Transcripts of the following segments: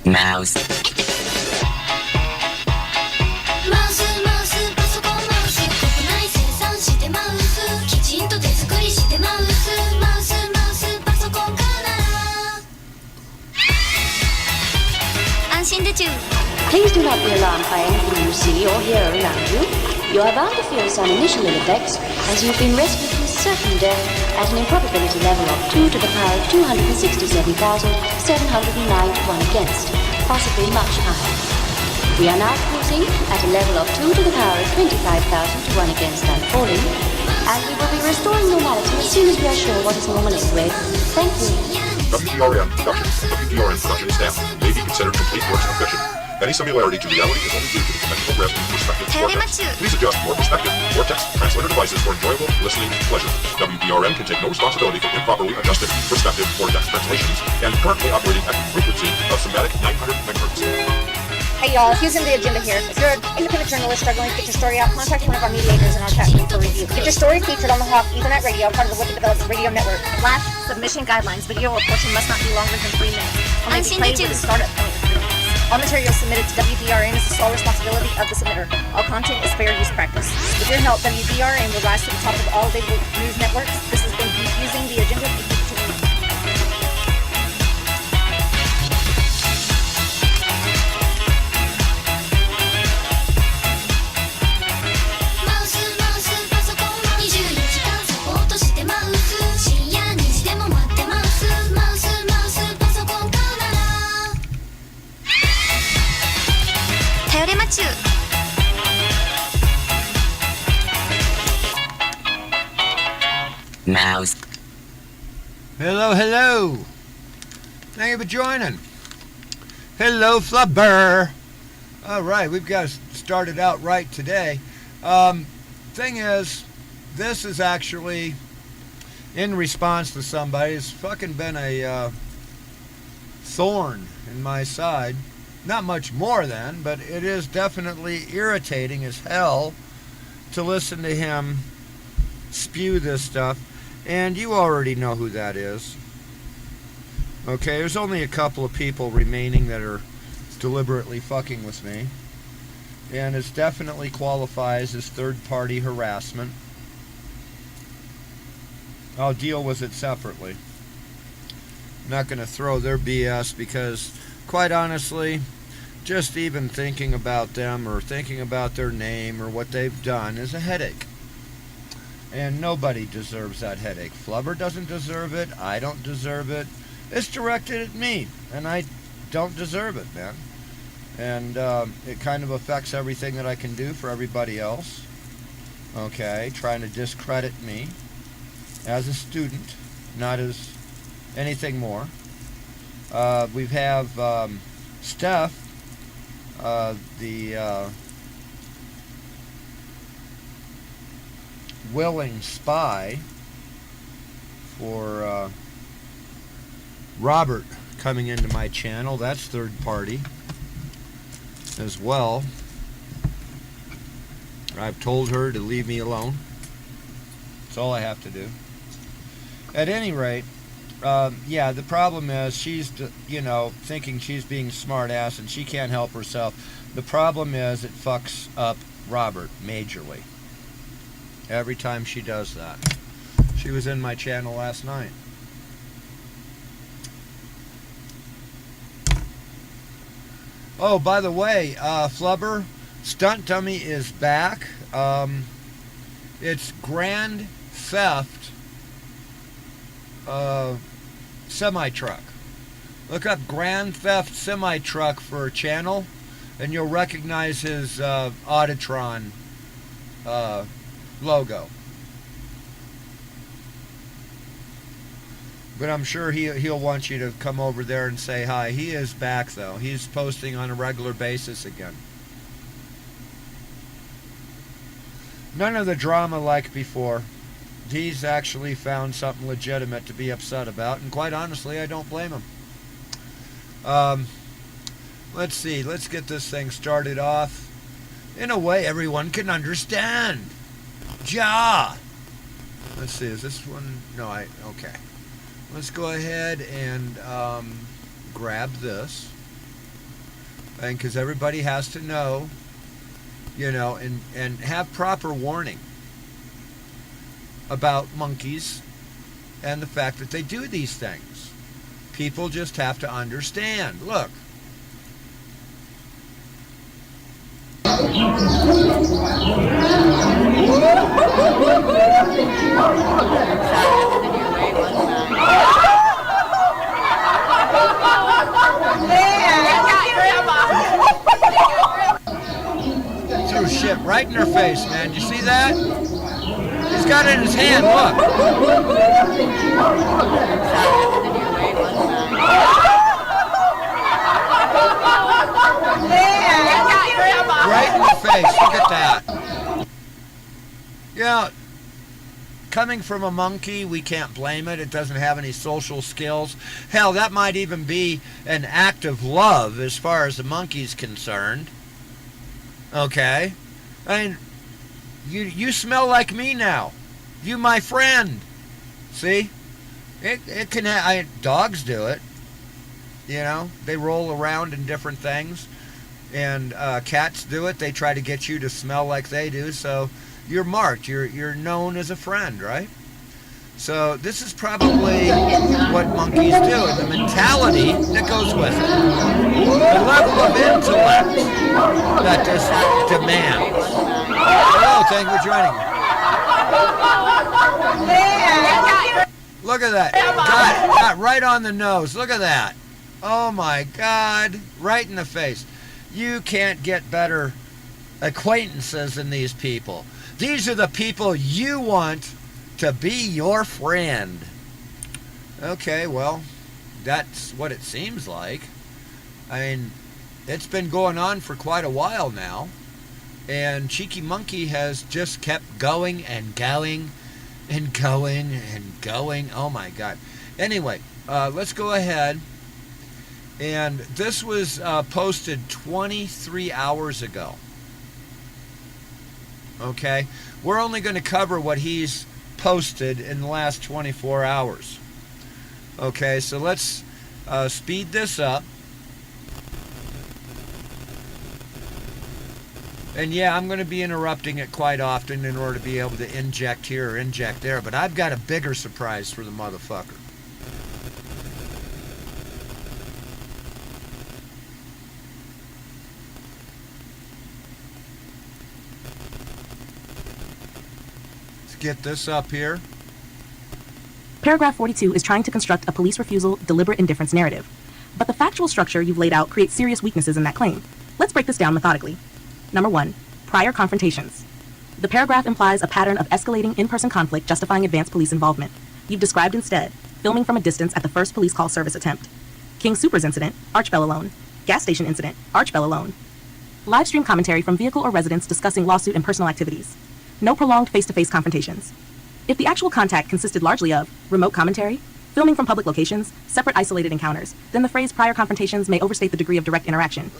Mouse. Please do not be alarmed by anything you see or hear around you. You are bound to feel some initial ill effects as you've been rescued from certain death at an improbability level of 2 to the power of 267,709 to 1 against, possibly much higher. We are now cruising at a level of 2 to the power of 25,000 to 1 against and falling, and we will be restoring normality as soon as we are sure what is normal anyway. Thank you. WDRM production and WDRM production staff may be considered complete works of fiction. Any similarity to reality is only due to the conventional grasp of perspective or text. Please adjust your perspective or text translator devices for enjoyable listening pleasure. WDRM can take no responsibility for improperly adjusted perspective or text translations and currently operating at the frequency of somatic 900 MHz. Hey y'all, using the agenda here. If you're an independent journalist struggling to get your story out, contact one of our mediators in our chat room for review. Get your story featured on the Hawk Ethernet Radio, part of the Wicked Develops Radio Network. Flash submission guidelines. Video or portion must not be longer than 3 minutes. Only be played with a startup point of 3 minutes. All material submitted to WDRN is the sole responsibility of the submitter. All content is fair use practice. With your help, WDRN will rise to the top of all available news networks. This has been Using the Agenda. Mouse. Hello, hello. Thank you for joining. Hello, Flubber. All right, we've got started out right today. Thing is, this is actually in response to somebody. It's fucking been a thorn in my side. Not much more than, but it is definitely irritating as hell to listen to him spew this stuff. And you already know who that is. Okay, there's only a couple of people remaining that are deliberately fucking with me. And it definitely qualifies as third-party harassment. I'll deal with it separately. I'm not going to throw their BS because, quite honestly, just even thinking about them or thinking about their name or what they've done is a headache. And nobody deserves that headache. Flubber doesn't deserve it. I don't deserve it. It's directed at me, and I don't deserve it, man. And it kind of affects everything that I can do for everybody else. Okay, trying to discredit me as a student, not as anything more. We have Steph, the willing spy for Robert coming into my channel. That's third party as well. I've told her to leave me alone. That's all I have to do. At any rate, yeah, the problem is she's, thinking she's being smart ass and she can't help herself. The problem is it fucks up Robert majorly. Every time she does that. She was in my channel last night. Oh, by the way, Flubber, Stunt Dummy is back. It's Grand Theft Semi-Truck. Look up Grand Theft Semi-Truck for a channel, and you'll recognize his Auditron logo. But I'm sure he'll want you to come over there and say hi. He is back, though. He's posting on a regular basis again. None of the drama like before. He's actually found something legitimate to be upset about, and quite honestly, I don't blame him. Let's see. Let's get this thing started off in a way everyone can understand. Ja! Let's see, is this one? No, okay. Let's go ahead and grab this. And because everybody has to know, and have proper warning about monkeys and the fact that they do these things. People just have to understand. Look. Threw shit right in her face, man. You see that? He's got it in his hand, look. Right in the face, look at that. Coming from a monkey, we can't blame it. It doesn't have any social skills. Hell, that might even be an act of love as far as the monkey's concerned. Okay? I mean, you smell like me now. You my friend. See? It can dogs do it. They roll around in different things. And cats do it. They try to get you to smell like they do. So you're marked. You're known as a friend, right? So this is probably what monkeys do, and the mentality that goes with it. The level of intellect that this demands. Hello, thank you for joining me. Look at that. Got right on the nose. Look at that. Oh my God. Right in the face. You can't get better acquaintances than these people. These are the people you want to be your friend. Okay, well, that's what it seems like. I mean, it's been going on for quite a while now. And Cheeky Monkey has just kept going and going and going and going. Oh my God. Anyway, let's go ahead. And this was posted 23 hours ago. Okay? We're only going to cover what he's posted in the last 24 hours. Okay, so let's speed this up. And yeah, I'm going to be interrupting it quite often in order to be able to inject here or inject there. But I've got a bigger surprise for the motherfucker. Get this up here. Paragraph 42 is trying to construct a police refusal, deliberate indifference narrative. But the factual structure you've laid out creates serious weaknesses in that claim. Let's break this down methodically. Number 1, prior confrontations. The paragraph implies a pattern of escalating in-person conflict justifying advanced police involvement. You've described instead filming from a distance at the first police call service attempt. King Soopers incident, Arch fell alone. Gas station incident, Arch fell alone. Live stream commentary from vehicle or residents discussing lawsuit and personal activities. No prolonged face-to-face confrontations. If the actual contact consisted largely of remote commentary, filming from public locations, separate isolated encounters, then the phrase prior confrontations may overstate the degree of direct interaction.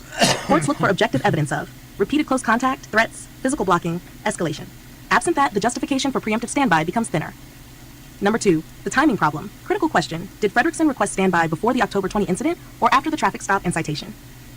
Courts look for objective evidence of repeated close contact, threats, physical blocking, escalation. Absent that, the justification for preemptive standby becomes thinner. Number 2, the timing problem. Critical question, did Fredrickson request standby before the October 20 incident or after the traffic stop and citation?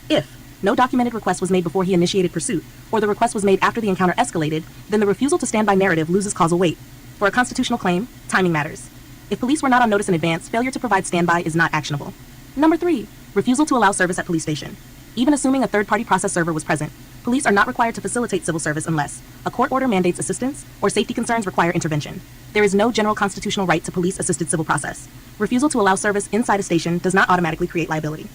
If no documented request was made before he initiated pursuit, or the request was made after the encounter escalated, then the refusal to stand by narrative loses causal weight. For a constitutional claim, timing matters. If police were not on notice in advance, failure to provide standby is not actionable. Number 3, refusal to allow service at police station. Even assuming a third-party process server was present, police are not required to facilitate civil service unless a court order mandates assistance or safety concerns require intervention. There is no general constitutional right to police-assisted civil process. Refusal to allow service inside a station does not automatically create liability.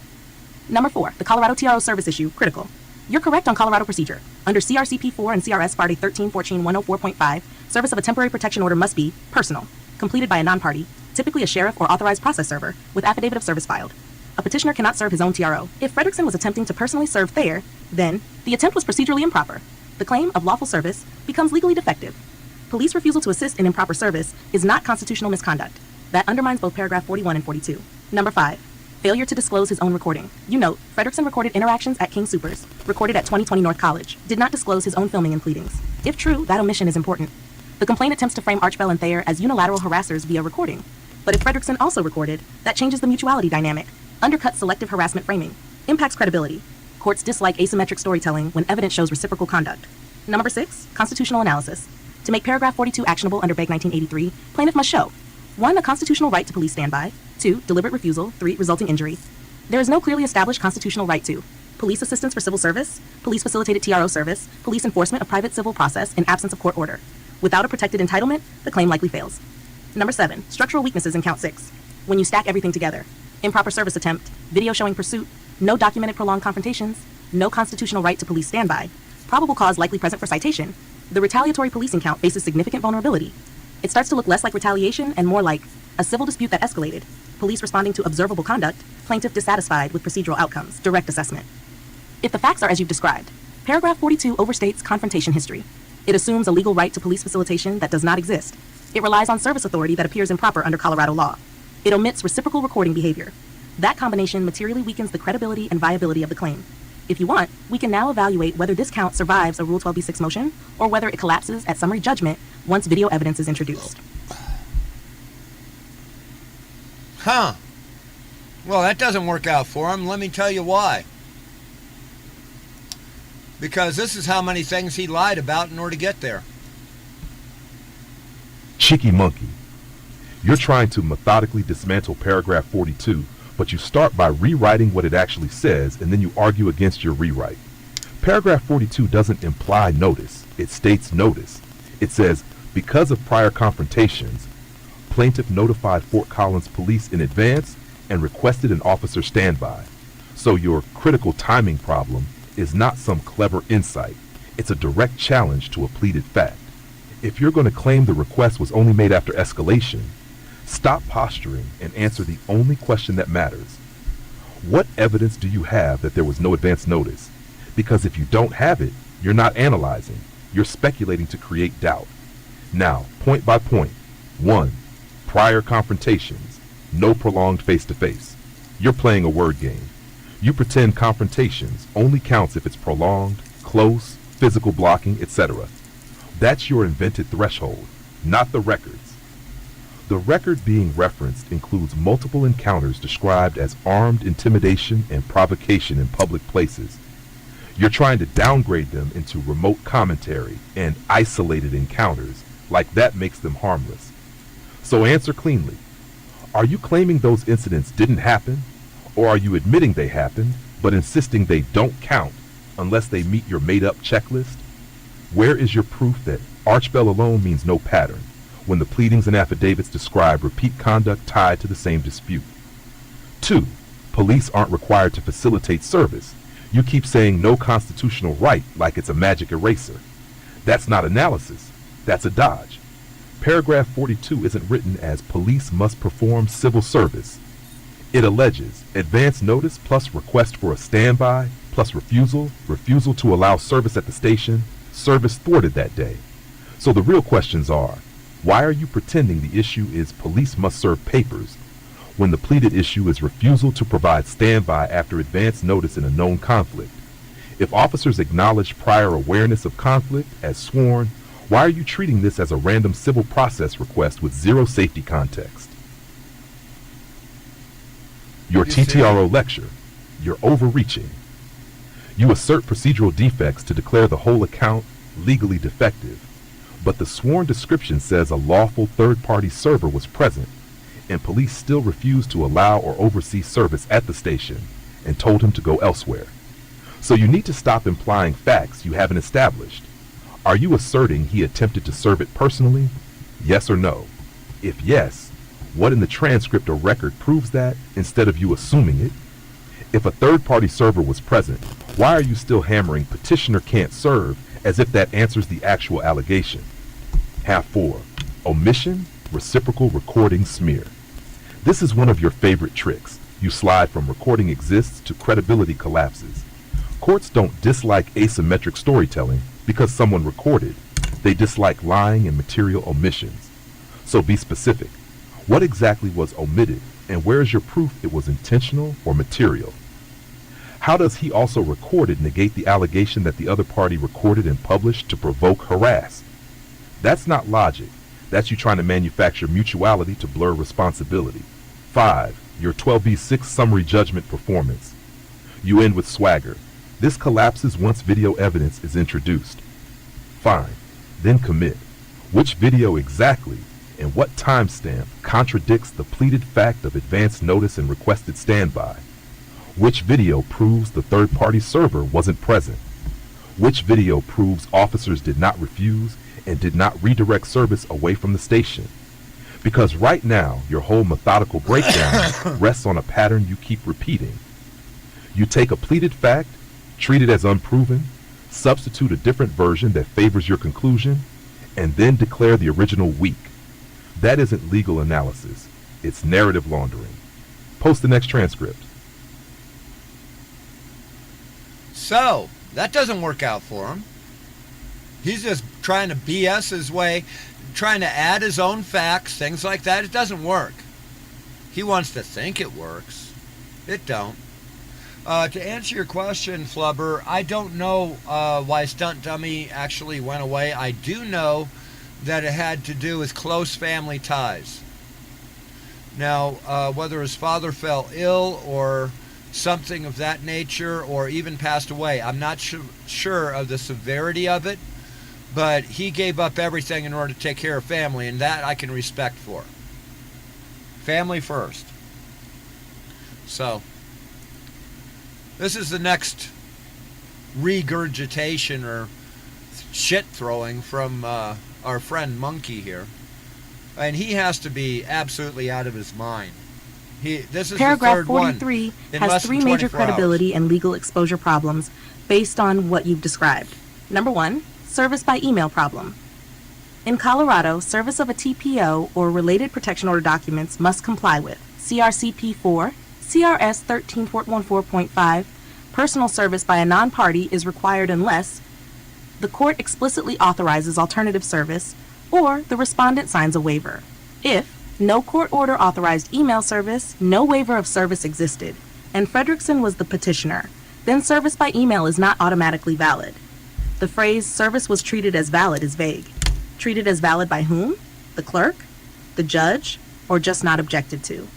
Number 4, the Colorado TRO service issue, critical. You're correct on Colorado procedure. Under CRCP 4 and CRS Party 1314-104.5, service of a temporary protection order must be personal, completed by a non-party, typically a sheriff or authorized process server, with affidavit of service filed. A petitioner cannot serve his own TRO. If Fredrickson was attempting to personally serve Thayer, then the attempt was procedurally improper. The claim of lawful service becomes legally defective. Police refusal to assist in improper service is not constitutional misconduct. That undermines both paragraph 41 and 42. Number 5, failure to disclose his own recording. You note, Fredrickson recorded interactions at King Soopers, recorded at 2020 North College, did not disclose his own filming and pleadings. If true, that omission is important. The complaint attempts to frame Archbell and Thayer as unilateral harassers via recording. But if Fredrickson also recorded, that changes the mutuality dynamic, undercuts selective harassment framing, impacts credibility. Courts dislike asymmetric storytelling when evidence shows reciprocal conduct. Number 6, constitutional analysis. To make paragraph 42 actionable under Beg 1983, plaintiff must show 1. A constitutional right to police standby. 2. Deliberate refusal. 3. Resulting injury. There is no clearly established constitutional right to police assistance for civil service, police facilitated TRO service, police enforcement of private civil process in absence of court order. Without a protected entitlement, the claim likely fails. Number 7, structural weaknesses in count 6. When you stack everything together, improper service attempt, video showing pursuit, no documented prolonged confrontations, no constitutional right to police standby, probable cause likely present for citation, the retaliatory policing count faces significant vulnerability. It starts to look less like retaliation and more like a civil dispute that escalated, police responding to observable conduct, plaintiff dissatisfied with procedural outcomes, direct assessment. If the facts are as you've described, paragraph 42 overstates confrontation history. It assumes a legal right to police facilitation that does not exist. It relies on service authority that appears improper under Colorado law. It omits reciprocal recording behavior. That combination materially weakens the credibility and viability of the claim. If you want, we can now evaluate whether this count survives a Rule 12b6 motion or whether it collapses at summary judgment once video evidence is introduced. Huh. Well, that doesn't work out for him. Let me tell you why. Because this is how many things he lied about in order to get there. Cheeky monkey. You're trying to methodically dismantle paragraph 42, but you start by rewriting what it actually says, and then you argue against your rewrite. Paragraph 42 doesn't imply notice. It states notice. It says, because of prior confrontations, plaintiff notified Fort Collins police in advance and requested an officer standby. So your critical timing problem is not some clever insight. It's a direct challenge to a pleaded fact. If you're going to claim the request was only made after escalation, stop posturing and answer the only question that matters. What evidence do you have that there was no advance notice? Because if you don't have it, you're not analyzing. You're speculating to create doubt. Now, point by point. 1. Prior confrontations. No prolonged face-to-face. You're playing a word game. You pretend confrontations only counts if it's prolonged, close, physical blocking, etc. That's your invented threshold, not the records. The record being referenced includes multiple encounters described as armed intimidation and provocation in public places. You're trying to downgrade them into remote commentary and isolated encounters, like that makes them harmless. So answer cleanly. Are you claiming those incidents didn't happen? Or are you admitting they happened, but insisting they don't count unless they meet your made-up checklist? Where is your proof that Archbell alone means no pattern, when the pleadings and affidavits describe repeat conduct tied to the same dispute? 2. Police aren't required to facilitate service. You keep saying no constitutional right like it's a magic eraser. That's not analysis. That's a dodge. Paragraph 42 isn't written as police must perform civil service. It alleges advance notice plus request for a standby plus refusal to allow service at the station, service thwarted that day. So the real questions are, why are you pretending the issue is police must serve papers when the pleaded issue is refusal to provide standby after advance notice in a known conflict? If officers acknowledge prior awareness of conflict as sworn, why are you treating this as a random civil process request with zero safety context? Your TTRO lecture, you're overreaching. You assert procedural defects to declare the whole account legally defective, but the sworn description says a lawful third-party server was present, and police still refused to allow or oversee service at the station and told him to go elsewhere. So you need to stop implying facts you haven't established. Are you asserting he attempted to serve it personally? Yes or no? If yes, what in the transcript or record proves that instead of you assuming it? If a third-party server was present, why are you still hammering petitioner can't serve as if that answers the actual allegation? Half 4. Omission, reciprocal recording smear. This is one of your favorite tricks. You slide from recording exists to credibility collapses. Courts don't dislike asymmetric storytelling because someone recorded. They dislike lying and material omissions. So be specific. What exactly was omitted, and where is your proof it was intentional or material? How does he also recorded negate the allegation that the other party recorded and published to provoke harass? That's not logic. That's you trying to manufacture mutuality to blur responsibility. 5. Your 12b6 summary judgment performance. You end with swagger. This collapses once video evidence is introduced. Fine, then commit. Which video exactly and what timestamp contradicts the pleaded fact of advance notice and requested standby? Which video proves the third-party server wasn't present? Which video proves officers did not refuse and did not redirect service away from the station? Because right now, your whole methodical breakdown rests on a pattern you keep repeating. You take a pleaded fact, treat it as unproven, substitute a different version that favors your conclusion, and then declare the original weak. That isn't legal analysis. It's narrative laundering. Post the next transcript. So, that doesn't work out for him. He's just trying to BS his way, trying to add his own facts, things like that. It doesn't work. He wants to think it works. It don't. To answer your question, Flubber, I don't know why Stunt Dummy actually went away. I do know that it had to do with close family ties. Now, whether his father fell ill or something of that nature or even passed away, I'm not sure of the severity of it, but he gave up everything in order to take care of family, and that I can respect for. Family first. So, this is the next regurgitation or shit throwing from our friend Monkey here. And he has to be absolutely out of his mind. This is Paragraph the third 43 one has three major credibility and legal exposure problems based on what you've described. Number 1, service by email problem. In Colorado, service of a TPO or related protection order documents must comply with CRCP 4, CRS 13.14.5, personal service by a non-party is required unless the court explicitly authorizes alternative service or the respondent signs a waiver. If no court order authorized email service, no waiver of service existed, and Fredrickson was the petitioner, then service by email is not automatically valid. The phrase service was treated as valid is vague. Treated as valid by whom? The clerk? The judge? Or just not objected to?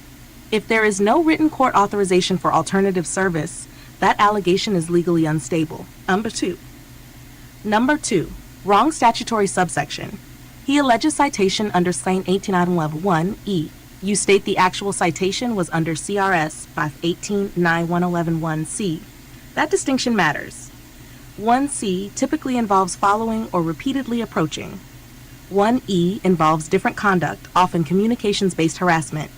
If there is no written court authorization for alternative service, that allegation is legally unstable. Number 2, wrong statutory subsection. He alleges citation under St. 18 Item Level 1E. You state the actual citation was under CRS 518-91111C. That distinction matters. 1C typically involves following or repeatedly approaching. 1E involves different conduct, often communications-based harassment.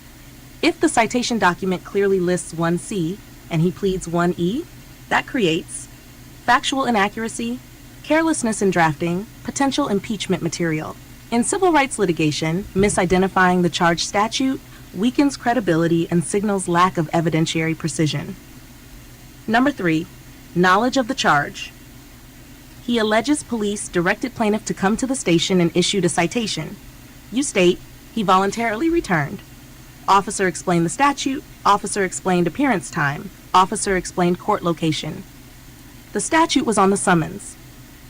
If the citation document clearly lists 1C and he pleads 1E, that creates factual inaccuracy, carelessness in drafting, potential impeachment material. In civil rights litigation, misidentifying the charged statute weakens credibility and signals lack of evidentiary precision. Number 3, knowledge of the charge. He alleges police directed plaintiff to come to the station and issued a citation. You state he voluntarily returned. Officer explained the statute. Officer explained appearance time. Officer explained court location. The statute was on the summons.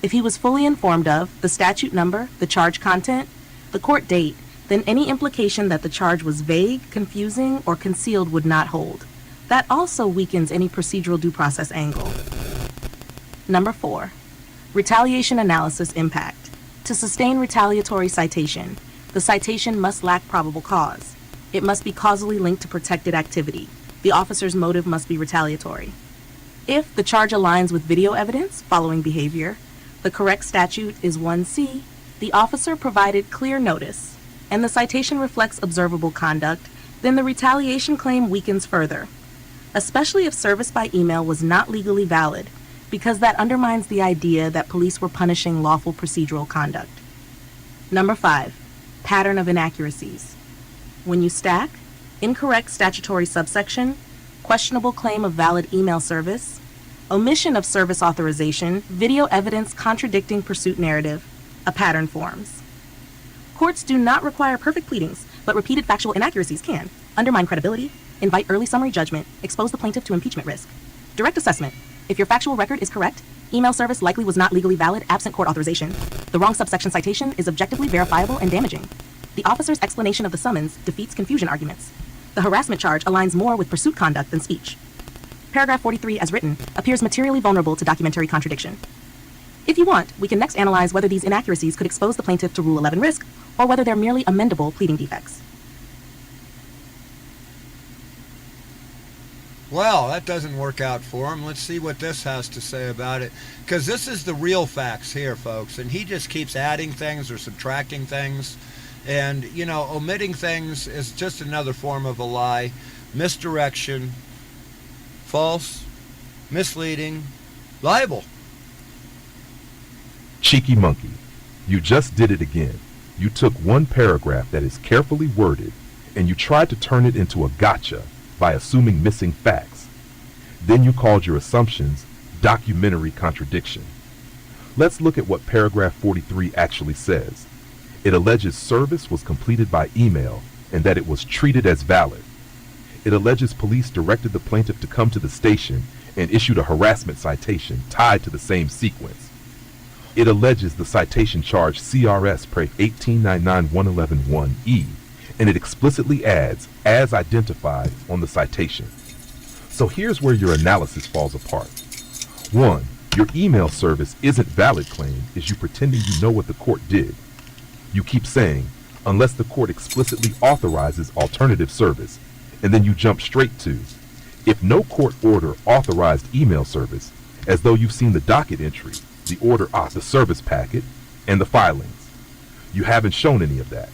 If he was fully informed of the statute number, the charge content, the court date, then any implication that the charge was vague, confusing, or concealed would not hold. That also weakens any procedural due process angle. Number 4, retaliation analysis impact. To sustain retaliatory citation, the citation must lack probable cause. It must be causally linked to protected activity. The officer's motive must be retaliatory. If the charge aligns with video evidence following behavior, the correct statute is 1C, the officer provided clear notice, and the citation reflects observable conduct, then the retaliation claim weakens further, especially if service by email was not legally valid, because that undermines the idea that police were punishing lawful procedural conduct. Number 5, pattern of inaccuracies. When you stack, incorrect statutory subsection, questionable claim of valid email service, omission of service authorization, video evidence contradicting pursuit narrative, a pattern forms. Courts do not require perfect pleadings, but repeated factual inaccuracies can undermine credibility, invite early summary judgment, expose the plaintiff to impeachment risk. Direct assessment. If your factual record is correct, email service likely was not legally valid absent court authorization. The wrong subsection citation is objectively verifiable and damaging. The officer's explanation of the summons defeats confusion arguments. The harassment charge aligns more with pursuit conduct than speech. Paragraph 43, as written, appears materially vulnerable to documentary contradiction. If you want, we can next analyze whether these inaccuracies could expose the plaintiff to Rule 11 risk, or whether they're merely amendable pleading defects. Well, that doesn't work out for him. Let's see what this has to say about it. Because this is the real facts here, folks. And he just keeps adding things or subtracting things. And, you know, omitting things is just another form of a lie. Misdirection, false, misleading, libel. Cheeky monkey, you just did it again. You took one paragraph that is carefully worded and you tried to turn it into a gotcha by assuming missing facts. Then you called your assumptions documentary contradiction. Let's look at what paragraph 43 actually says. It alleges service was completed by email and that it was treated as valid. It alleges police directed the plaintiff to come to the station and issued a harassment citation tied to the same sequence. It alleges the citation charge CRS Preg 1899111-1E, and it explicitly adds, as identified on the citation. So here's where your analysis falls apart. 1. Your email service isn't valid claim is you pretending you know what the court did. You keep saying, unless the court explicitly authorizes alternative service, and then you jump straight to, if no court order authorized email service, as though you've seen the docket entry, the order, the service packet, and the filings. You haven't shown any of that.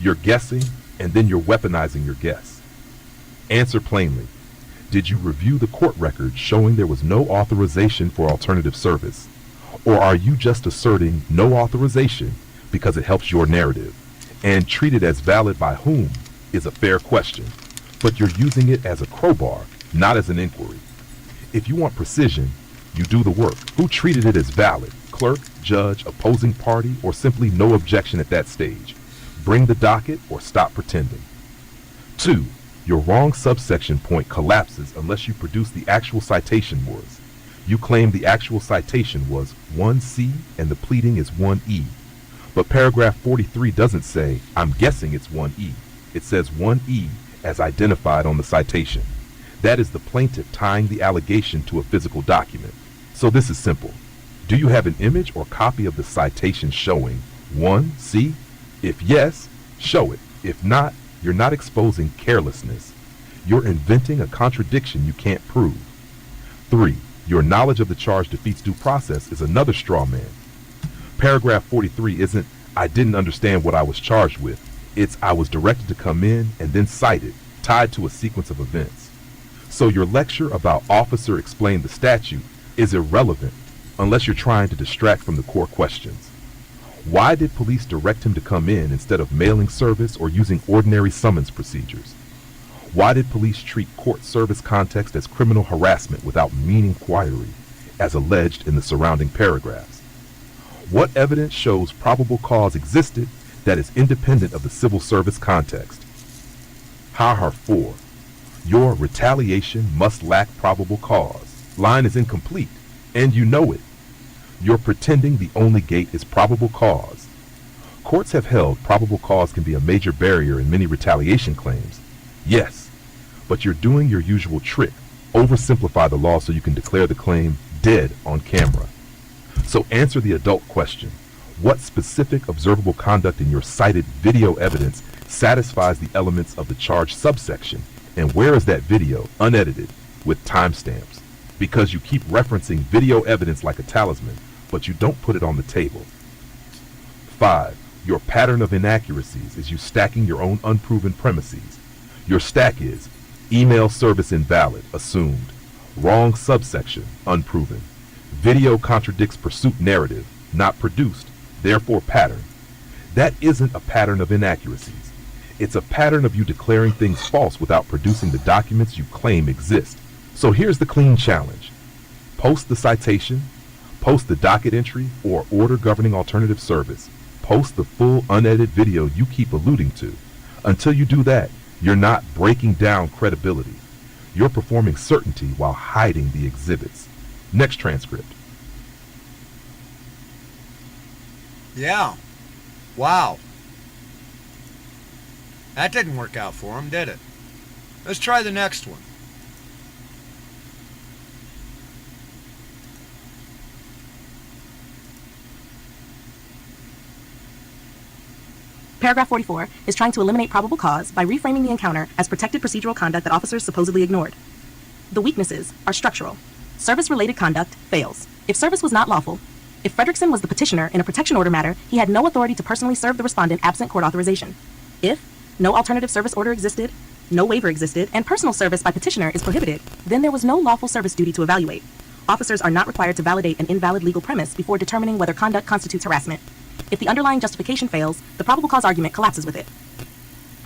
You're guessing, and then you're weaponizing your guess. Answer plainly. Did you review the court record showing there was no authorization for alternative service? Or are you just asserting no authorization because it helps your narrative? And treated as valid by whom is a fair question, but you're using it as a crowbar, not as an inquiry. If you want precision, you do the work. Who treated it as valid? Clerk, judge, opposing party, or simply no objection at that stage? Bring the docket or stop pretending. 2. Your wrong subsection point collapses unless you produce the actual citation was. You claim the actual citation was 1C and the pleading is 1E. But paragraph 43 doesn't say, I'm guessing it's 1E. It says 1E as identified on the citation. That is the plaintiff tying the allegation to a physical document. So this is simple. Do you have an image or copy of the citation showing 1C? If yes, show it. If not, you're not exposing carelessness. You're inventing a contradiction you can't prove. 3. Your knowledge of the charge defeats due process is another straw man. Paragraph 43 isn't, I didn't understand what I was charged with. It's, I was directed to come in and then cited, tied to a sequence of events. So your lecture about officer explained the statute is irrelevant unless you're trying to distract from the core questions. Why did police direct him to come in instead of mailing service or using ordinary summons procedures? Why did police treat court service context as criminal harassment without meaningful inquiry, as alleged in the surrounding paragraphs? What evidence shows probable cause existed that is independent of the civil service context? Har 4. Your retaliation must lack probable cause. Line is incomplete, and you know it. You're pretending the only gate is probable cause. Courts have held probable cause can be a major barrier in many retaliation claims. Yes, but you're doing your usual trick. Oversimplify the law so you can declare the claim dead on camera. So answer the adult question. What specific observable conduct in your cited video evidence satisfies the elements of the charged subsection? And where is that video, unedited, with timestamps? Because you keep referencing video evidence like a talisman, but you don't put it on the table. 5. Your pattern of inaccuracies is you stacking your own unproven premises. Your stack is email service invalid, assumed. Wrong subsection, unproven. Video contradicts pursuit narrative, not produced, therefore pattern. That isn't a pattern of inaccuracies. It's a pattern of you declaring things false without producing the documents you claim exist. So here's the clean challenge. Post the citation, post the docket entry or order governing alternative service. Post the full unedited video you keep alluding to. Until you do that, you're not breaking down credibility. You're performing certainty while hiding the exhibits. Next transcript. Yeah. Wow. That didn't work out for him, did it? Let's try the next one. Paragraph 44 is trying to eliminate probable cause by reframing the encounter as protected procedural conduct that officers supposedly ignored. The weaknesses are structural. Service-related conduct fails. If service was not lawful, if Fredrickson was the petitioner in a protection order matter, he had no authority to personally serve the respondent absent court authorization. If no alternative service order existed, no waiver existed, and personal service by petitioner is prohibited, then there was no lawful service duty to evaluate. Officers are not required to validate an invalid legal premise before determining whether conduct constitutes harassment. If the underlying justification fails, the probable cause argument collapses with it.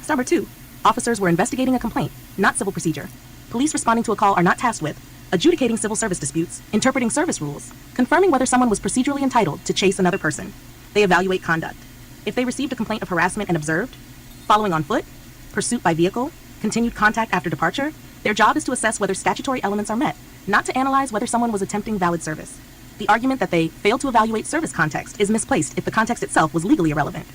Number 2. Officers were investigating a complaint, not civil procedure. Police responding to a call are not tasked with adjudicating civil service disputes, interpreting service rules, confirming whether someone was procedurally entitled to chase another person. They evaluate conduct. If they received a complaint of harassment and observed, following on foot, pursuit by vehicle, continued contact after departure, their job is to assess whether statutory elements are met, not to analyze whether someone was attempting valid service. The argument that they failed to evaluate service context is misplaced if the context itself was legally irrelevant.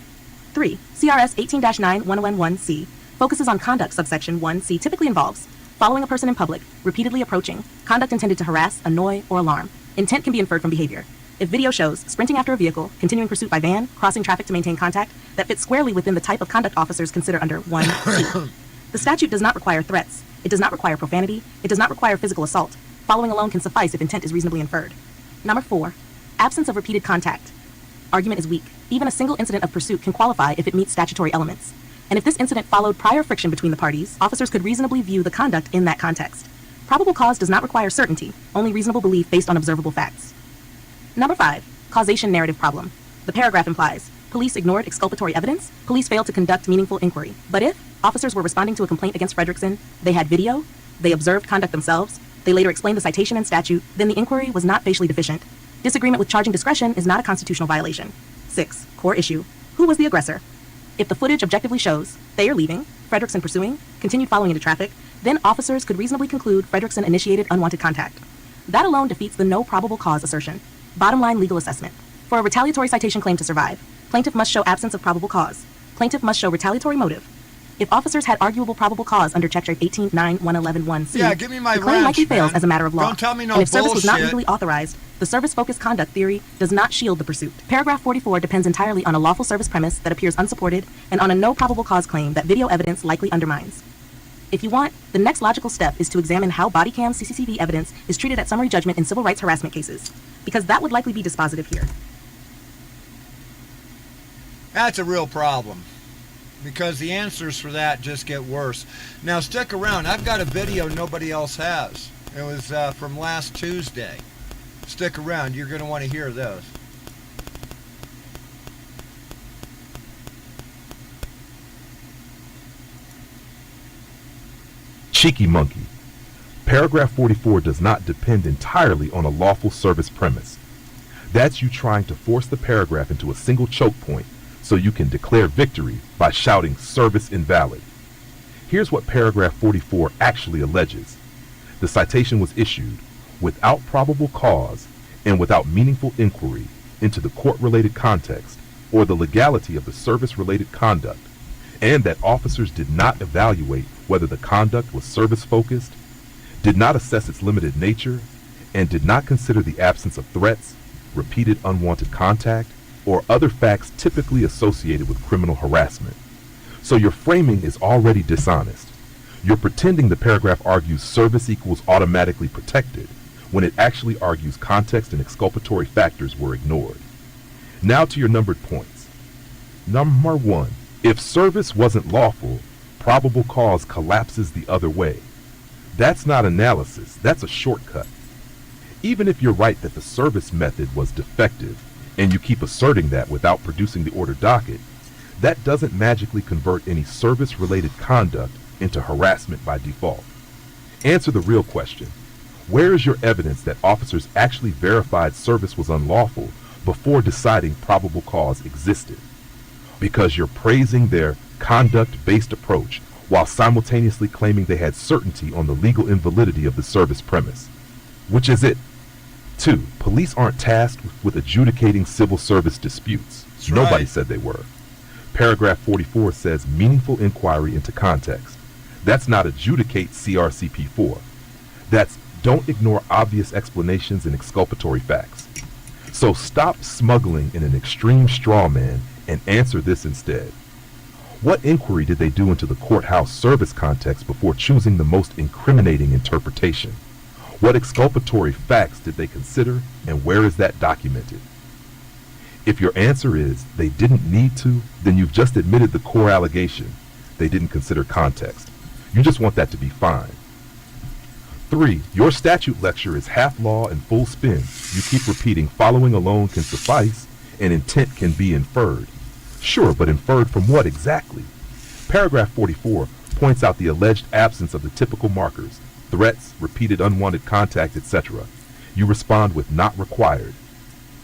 3. CRS 18-9-111C focuses on conduct subsection 1C typically involves following a person in public, repeatedly approaching, conduct intended to harass, annoy, or alarm. Intent can be inferred from behavior. If video shows sprinting after a vehicle, continuing pursuit by van, crossing traffic to maintain contact, that fits squarely within the type of conduct officers consider under 1C. The statute does not require threats. It does not require profanity. It does not require physical assault. Following alone can suffice if intent is reasonably inferred. Number 4. Absence of repeated contact. Argument is weak. Even a single incident of pursuit can qualify if it meets statutory elements. And if this incident followed prior friction between the parties, officers could reasonably view the conduct in that context. Probable cause does not require certainty, only reasonable belief based on observable facts. Number 5. Causation narrative problem. The paragraph implies police ignored exculpatory evidence, police failed to conduct meaningful inquiry. But if officers were responding to a complaint against Fredrickson, they had video, they observed conduct themselves, they later explained the citation and statute, then the inquiry was not facially deficient. Disagreement with charging discretion is not a constitutional violation. 6. Core issue. Who was the aggressor? If the footage objectively shows Thayer leaving, Fredrickson pursuing, continued following into traffic, then officers could reasonably conclude Fredrickson initiated unwanted contact. That alone defeats the no probable cause assertion. Bottom line legal assessment. For a retaliatory citation claim to survive, plaintiff must show absence of probable cause. Plaintiff must show retaliatory motive. If officers had arguable probable cause under Check 18-9-111-1C, Yeah, give me my the claim ranch, likely fails man. as a matter of law. Don't tell me no and if service was not bullshit. legally authorized, the service-focused conduct theory does not shield the pursuit. Paragraph 44 depends entirely on a lawful service premise that appears unsupported and on a no probable cause claim that video evidence likely undermines. If you want, the next logical step is to examine how body cam CCTV evidence is treated at summary judgment in civil rights harassment cases, because that would likely be dispositive here. That's a real problem, because the answers for that just get worse. Now stick around. I've got a video nobody else has. It was from last Tuesday. Stick around. You're going to want to hear those. Cheeky monkey. Paragraph 44 does not depend entirely on a lawful service premise. That's you trying to force the paragraph into a single choke point so you can declare victory by shouting service invalid. Here's what paragraph 44 actually alleges. The citation was issued without probable cause and without meaningful inquiry into the court-related context or the legality of the service-related conduct, and that officers did not evaluate whether the conduct was service-focused, did not assess its limited nature, and did not consider the absence of threats, repeated unwanted contact, or other facts typically associated with criminal harassment. So your framing is already dishonest. You're pretending the paragraph argues service equals automatically protected, when it actually argues context and exculpatory factors were ignored. Now to your numbered points. Number 1. If service wasn't lawful, probable cause collapses the other way. That's not analysis, that's a shortcut. Even if you're right that the service method was defective, and you keep asserting that without producing the order docket, that doesn't magically convert any service-related conduct into harassment by default. Answer the real question. Where is your evidence that officers actually verified service was unlawful before deciding probable cause existed? Because you're praising their conduct-based approach while simultaneously claiming they had certainty on the legal invalidity of the service premise. Which is it? 2. Police aren't tasked with adjudicating civil service disputes. That's Nobody right. said they were. Paragraph 44 says meaningful inquiry into context. That's not adjudicate CRCP 4. That's don't ignore obvious explanations and exculpatory facts. So stop smuggling in an extreme straw man and answer this instead. What inquiry did they do into the courthouse service context before choosing the most incriminating interpretation? What exculpatory facts did they consider, and where is that documented? If your answer is they didn't need to, then you've just admitted the core allegation. They didn't consider context. You just want that to be fine. 3. Your statute lecture is half law and full spin. You keep repeating following alone can suffice, and intent can be inferred. Sure, but inferred from what exactly? Paragraph 44 points out the alleged absence of the typical markers, threats, repeated unwanted contact, etc. You respond with not required.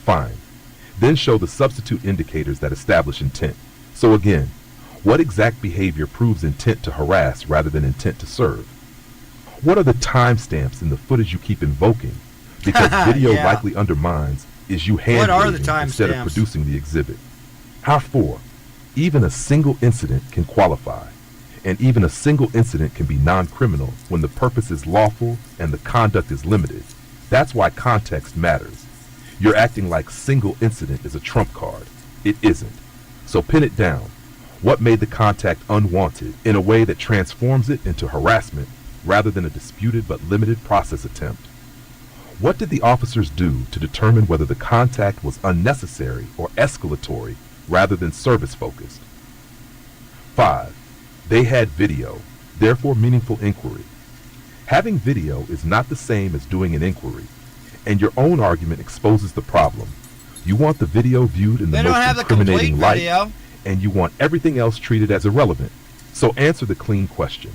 Fine. Then show the substitute indicators that establish intent. So again, what exact behavior proves intent to harass rather than intent to serve? What are the timestamps in the footage you keep invoking? Because video Yeah. likely undermines is you What are the hand instead of timestamps? producing the exhibit. How 4. Even a single incident can qualify. And even a single incident can be non-criminal when the purpose is lawful and the conduct is limited. That's why context matters. You're acting like single incident is a trump card. It isn't. So pin it down. What made the contact unwanted in a way that transforms it into harassment rather than a disputed but limited process attempt? What did the officers do to determine whether the contact was unnecessary or escalatory rather than service-focused? 5. They had video, therefore meaningful inquiry. Having video is not the same as doing an inquiry, and your own argument exposes the problem. You want the video viewed in the They don't most have the complete incriminating light, video. and you want everything else treated as irrelevant. So answer the clean question.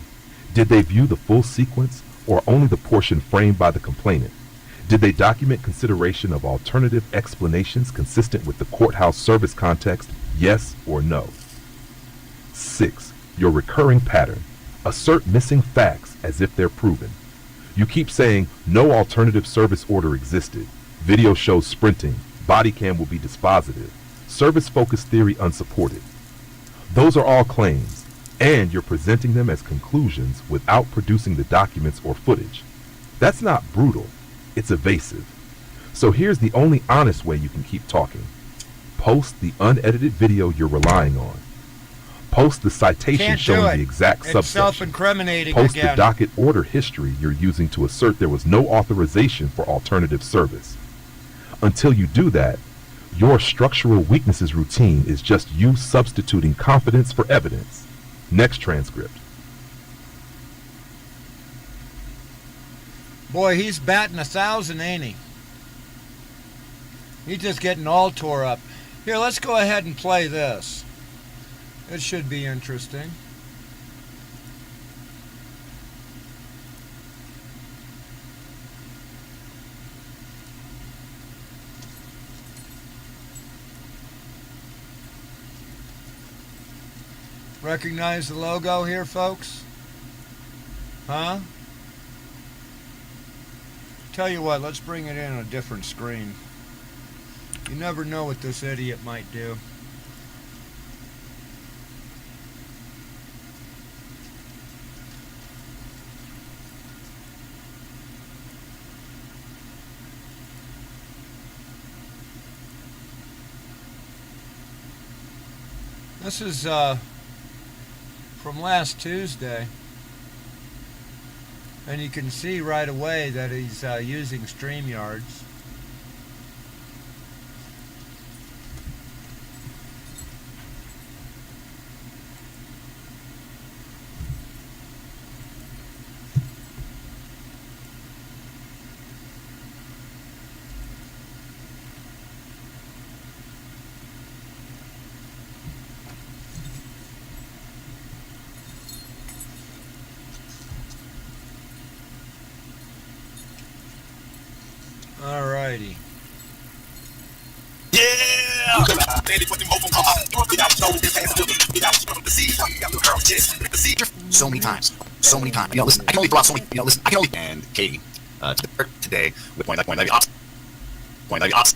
Did they view the full sequence or only the portion framed by the complainant? Did they document consideration of alternative explanations consistent with the courthouse service context, yes or no? 6. Your recurring pattern. Assert missing facts as if they're proven. You keep saying no alternative service order existed. Video shows sprinting. Body cam will be dispositive. Service-focused theory unsupported. Those are all claims, and you're presenting them as conclusions without producing the documents or footage. That's not brutal. It's evasive. So here's the only honest way you can keep talking. Post the unedited video you're relying on. Post the citation Can't do showing it. the exact It's subsection. self-incriminating Post again. the docket order history you're using to assert there was no authorization for alternative service. Until you do that, your structural weaknesses routine is just you substituting confidence for evidence. Next transcript. Boy, he's batting 1,000, ain't he? He's just getting all tore up. Here, let's go ahead and play this. It should be interesting. Recognize the logo here, folks? Huh? Tell you what, let's bring it in on a different screen. You never know what this idiot might do. This is from last Tuesday, and you can see right away that he's using StreamYards. Alrighty. So many times. So many times. Listen, I can only throw out so many, listen, I can only... And Katie, today, with point like ops. Point like ops.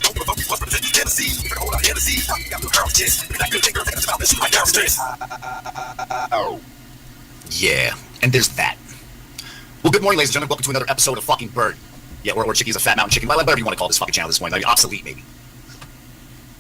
Yeah, and there's that. Well, good morning, ladies and gentlemen. Welcome to another episode of Fucking Bird. Yeah, or Chickie's a Fat Mountain Chicken. Whatever you want to call this fucking channel at this point. Maybe obsolete, maybe.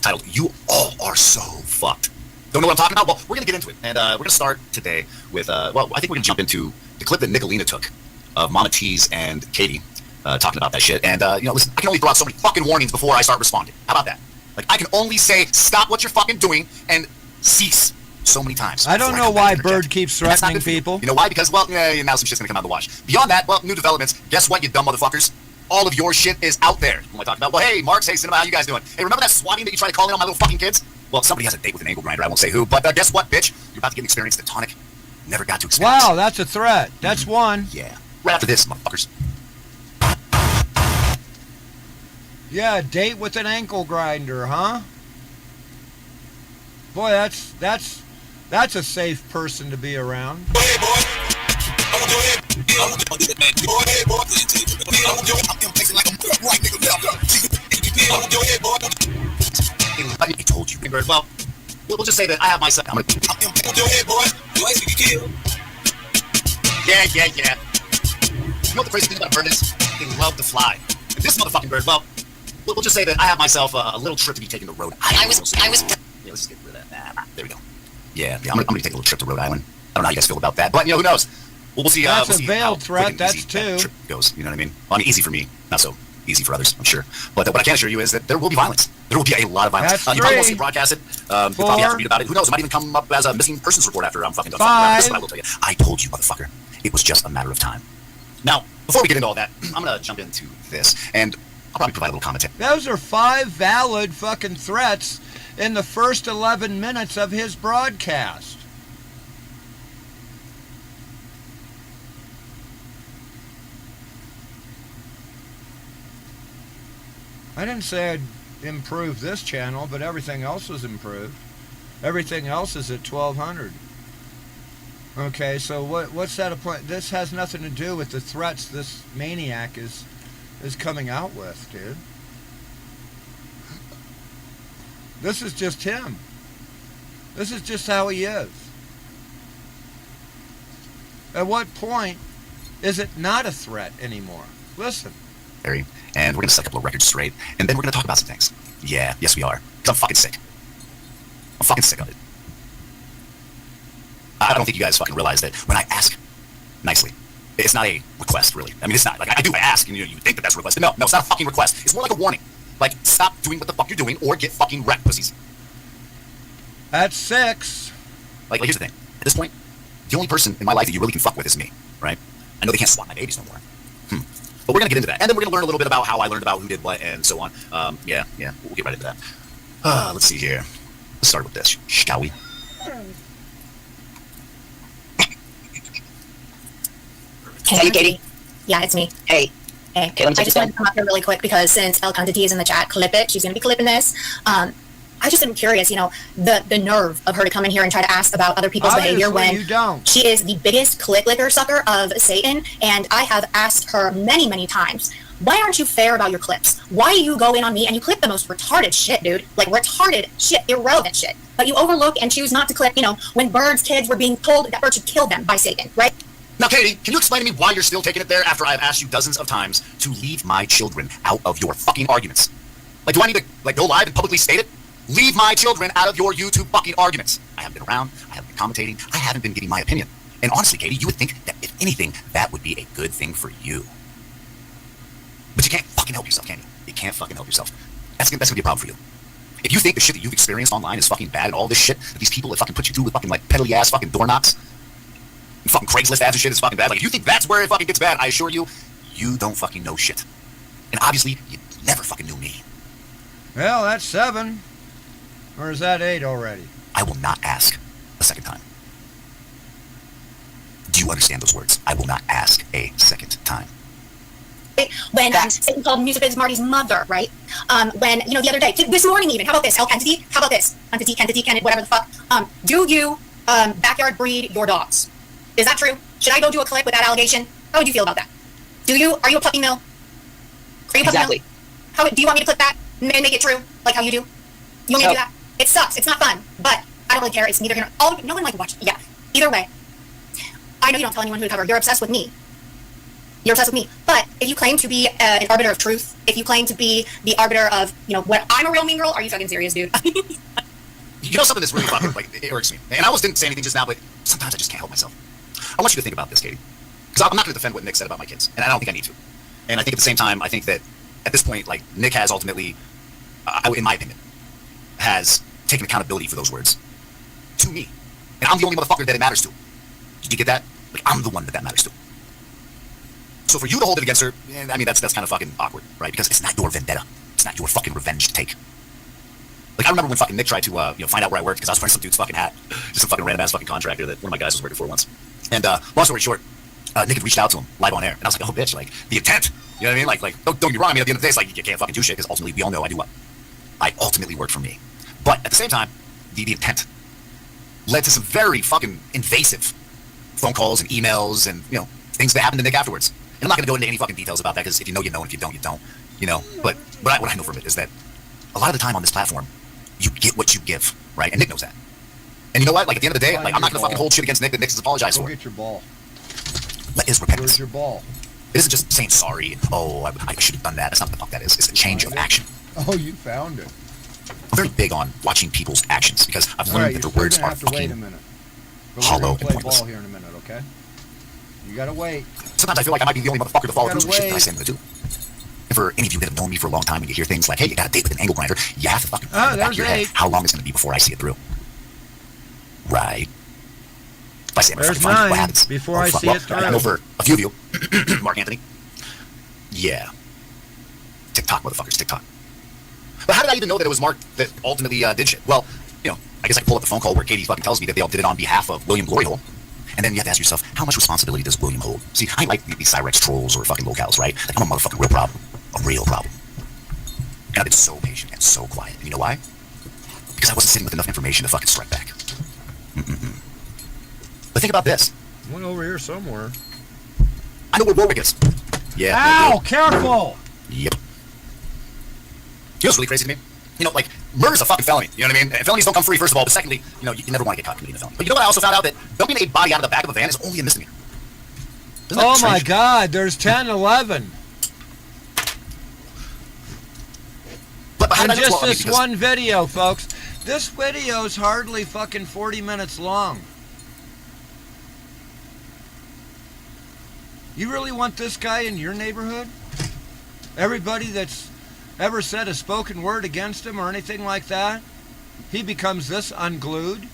Titled, You All Are So Fucked. Don't know what I'm talking about? Well, we're going to get into it. And we're going to start today with, I think we're going to jump into the clip that Nicolina took of Mama T's and Katie talking about that shit. And, listen, I can only throw out so many fucking warnings before I start responding. How about that? Like, I can only say, stop what you're fucking doing and cease so many times. I don't know why Bird keeps threatening people. You know why? Because, well, now some shit's going to come out of the wash. Beyond that, well, new developments. Guess what, you dumb motherfuckers? All of your shit is out there. When I talk about, well, hey, Marks, hey, Cinema, how you guys doing? Hey, remember that swatting that you tried to call in on my little fucking kids? Well, somebody has a date with an angle grinder. I won't say who, but guess what, bitch? You're about to get an experience that Tonic never got to experience. Wow, that's a threat. That's one. Yeah. Right after this, motherfuckers. Yeah, date with an ankle grinder, huh? Boy, that's a safe person to be around. Go ahead, boy. I'm gonna go ahead. I'm gonna do it, man. Go ahead, boy. I'm gonna do it. I'm flexing like a white nigga. I'm gonna go ahead, boy. I told you, Bird. Well, we'll just say that I have my son. I'm gonna go ahead, boy. Your ass get killed. Yeah. You know what the crazy thing about a bird is? They love to fly. And this motherfucking bird, well, we'll just say that I have myself a little trip to be taking to Rhode Island. I was. Yeah, let's just get rid of that. There we go. Yeah. I'm gonna take a little trip to Rhode Island. I don't know how you guys feel about that, but who knows? We'll see. That's we'll a see veiled threat. That's two. That trip goes. You know what I mean? Well, I mean, easy for me, not so easy for others, I'm sure. But what I can assure you is that there will be violence. There will be a lot of violence. That's you probably won't see it broadcasted. You probably have to read about it. Who knows? It might even come up as a missing persons report after I'm fucking done. This is what I will tell you. I told you, motherfucker. It was just a matter of time. Now, before we get into all that, I'm gonna jump into this, and I'll probably provide a little commentary. Those are 5 valid fucking threats in the first 11 minutes of his broadcast. I didn't say I'd improve this channel, but everything else is improved. Everything else is at 1200. Okay, so what's that a point? This has nothing to do with the threats this maniac is coming out with, dude. This is just him. This is just how he is. At what point is it not a threat anymore? Listen. And we're going to set a couple of records straight, and then we're going to talk about some things. Yeah, yes we are. Because I'm fucking sick. I'm fucking sick of it. I don't think you guys fucking realize that when I ask nicely, it's not a request, really. I mean, it's not. Like, I ask, and you think that that's a request. No, it's not a fucking request. It's more like a warning. Like, stop doing what the fuck you're doing, or get fucking wrecked, pussies. That's 6. Like, here's the thing. At this point, the only person in my life that you really can fuck with is me, right? I know they can't swat my babies no more. But we're going to get into that. And then we're going to learn a little bit about how I learned about who did what and so on. Yeah, we'll get right into that. Let's see here. Let's start with this, shall we? Hey, Katie. Yeah, it's me. Hey. I just wanted to come up here really quick because since El Cantity is in the chat, clip it. She's going to be clipping this. I just am curious, the nerve of her to come in here and try to ask about other people's behavior when she is the biggest clit licker sucker of Satan, and I have asked her many, many times, why aren't you fair about your clips? Why do you go in on me and you clip the most retarded shit, dude? Like, retarded shit, irrelevant shit. But you overlook and choose not to clip, when Bird's kids were being told that Bird should kill them by Satan, right? Now, Katie, can you explain to me why you're still taking it there after I've asked you dozens of times to leave my children out of your fucking arguments? Like, do I need to, go live and publicly state it? Leave my children out of your YouTube fucking arguments. I haven't been around. I haven't been commentating. I haven't been giving my opinion. And honestly, Katie, you would think that if anything, that would be a good thing for you. But you can't fucking help yourself, can you? You can't fucking help yourself. That's gonna be a problem for you. If you think the shit that you've experienced online is fucking bad and all this shit that these people that fucking put you through with fucking peddly ass fucking door knocks and fucking Craigslist ads and shit is fucking bad, if you think that's where it fucking gets bad, I assure you, you don't fucking know shit. And obviously, you never fucking knew me. Well, that's 7. Or is that 8 already? I will not ask a second time. Do you understand those words? I will not ask a second time. When Satan called Music Biz Marty's mother, right? When, the other day, this morning even, how about this, El Cantity? How about this? Cantity, whatever the fuck. Do you backyard breed your dogs? Is that true? Should I go do a clip with that allegation? How would you feel about that? Are you a puppy mill? Are you a puppy Exactly. Mill? Do you want me to clip that and make it true, like how you do? You want me to do that? It sucks. It's not fun, but I don't really care. It's neither here nor... no one like to watch. Yeah. Either way, I know you don't tell anyone who to cover. You're obsessed with me. But if you claim to be an arbiter of truth, if you claim to be the arbiter of, what I'm a real mean girl, are you fucking serious, dude? You know something that's really fucking, like, it irks me. And I almost didn't say anything just now, but sometimes I just can't help myself. I want you to think about this, Katie. Because I'm not going to defend what Nick said about my kids. And I don't think I need to. And I think at the same time, I think that at this point, like, Nick has ultimately, in my opinion, has taken accountability for those words to me. And I'm the only motherfucker that it matters to. Did you get that? Like, I'm the one that matters to. So for you to hold it against her, I mean, that's kind of fucking awkward, right? Because it's not your vendetta. It's not your fucking revenge to take. Like, I remember when fucking Nick tried to, find out where I worked because I was wearing some dude's fucking hat. Just some fucking random ass fucking contractor that one of my guys was working for once. And, long story short, Nick had reached out to him live on air. And I was like, oh, bitch, like, the intent. You know what I mean? Like, don't get me wrong. I mean, at the end of the day, it's like, you can't fucking do shit because ultimately we all know I do what? I ultimately work for me. But at the same time, the intent led to some very fucking invasive phone calls and emails and, things that happened to Nick afterwards. And I'm not going to go into any fucking details about that because if you know, you know, and if you don't, you don't. But what I know from it is that a lot of the time on this platform, you get what you give, right? And Nick knows that. And you know what? Like, at the end of the day, like, I'm not going to fucking hold shit against Nick that Nick has apologized for. Go get your ball. That is repentance. Where's your ball? It isn't just saying sorry and, I should have done that. That's not what the fuck that is. It's a change of action. Oh, you found it. I'm very big on watching people's actions because I've learned that their words are fucking hollow and pointless. Ball here in a minute, okay? You gotta wait. Sometimes I feel like I might be the only motherfucker to follow through some shit that I say I'm gonna do. And for any of you that have known me for a long time, when you hear things like, hey, you got a date with an angle grinder, you have to fucking think in the back of your head how long it's gonna be before I see it through. Right. If I say I'm gonna fucking find it, what happens? Before I see it through. I know for a few of you, Mark Anthony. Yeah. TikTok, motherfuckers, TikTok. But how did I even know that it was Mark that ultimately did shit? Well, I guess I can pull up the phone call where Katie fucking tells me that they all did it on behalf of William Gloryhole. And then you have to ask yourself, how much responsibility does William hold? See, I ain't like these Cyrex trolls or fucking locals, right? Like, I'm a motherfucking real problem. A real problem. And I've been so patient and so quiet. And you know why? Because I wasn't sitting with enough information to fucking strike back. But think about this. One over here somewhere. I know where Warwick is. Yeah. Ow! Careful! Yep. You know what's really crazy to me? Like, murder's a fucking felony. You know what I mean? And felonies don't come free, first of all. But secondly, you never want to get caught committing a felony. But you know what I also found out? That dumping a body out of the back of a van is only a misdemeanor. Oh my God, there's 10, 11. But and just this one video, folks. This video's hardly fucking 40 minutes long. You really want this guy in your neighborhood? Everybody that's ever said a spoken word against him or anything like that, he becomes this unglued?